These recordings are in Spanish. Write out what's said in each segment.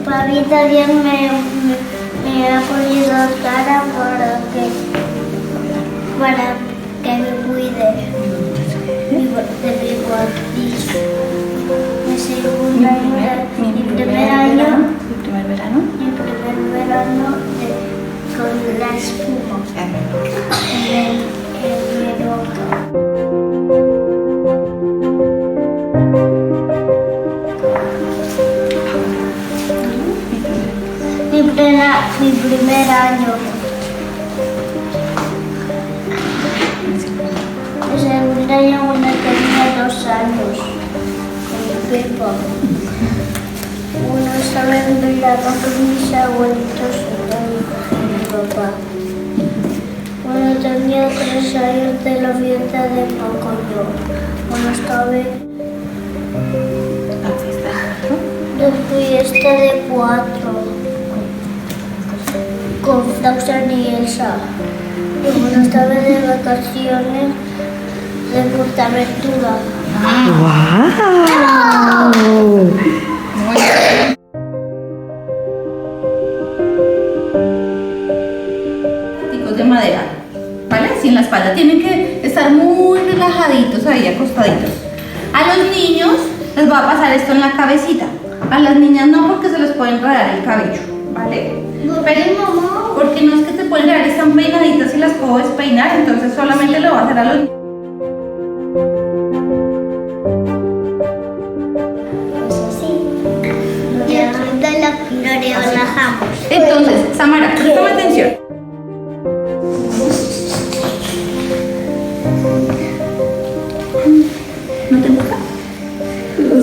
Papi también me ha ponido cara para que me cuide de mi guardillo. Mi primer año. ¿Mi primer verano? Mi primer verano con la espuma en mi boca. Mi primer año. El segundo año cuando tenía 2 años. Con mi Pepa. Uno estaba en verano con mis abuelitos y mi papá. Cuando tenía 3 años de la fiesta de Pocoyo. Cuando estaba de fiesta de 4. Con Frozen y Elsa. Y cuando estaba de vacaciones de Portaventura. ¡Wow! De madera, ¿vale? Sin la espalda, tienen que estar muy relajaditos ahí, acostaditos. A los niños les va a pasar esto en la cabecita, a las niñas no, porque se les puede enredar el cabello, ¿vale? Pero, porque no es que te pueden quedar, están peinaditas y las puedo despeinar, entonces solamente lo va a hacer a los niños. Lo relajamos. Entonces, Samara, préstame atención. ¿No te gusta?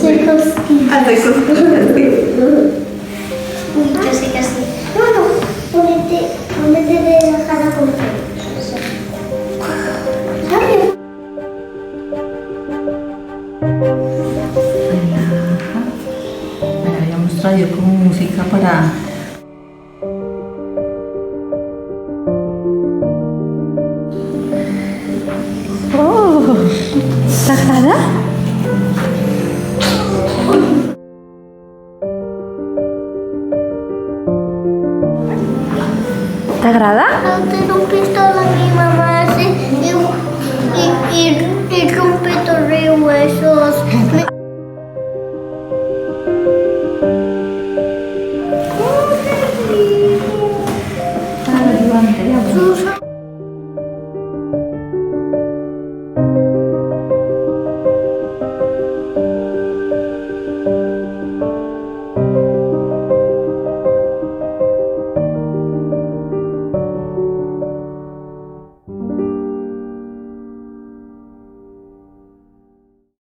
Soy cosquilla. Hace cosquillas, sí. Uy, yo sé que así. No, ponete de la cara con eso. ¿Sabes? Relaja. Me habíamos traído como música para... Oh, ¿te agrada? ¿Te agrada? No te rompiste la mi mamá.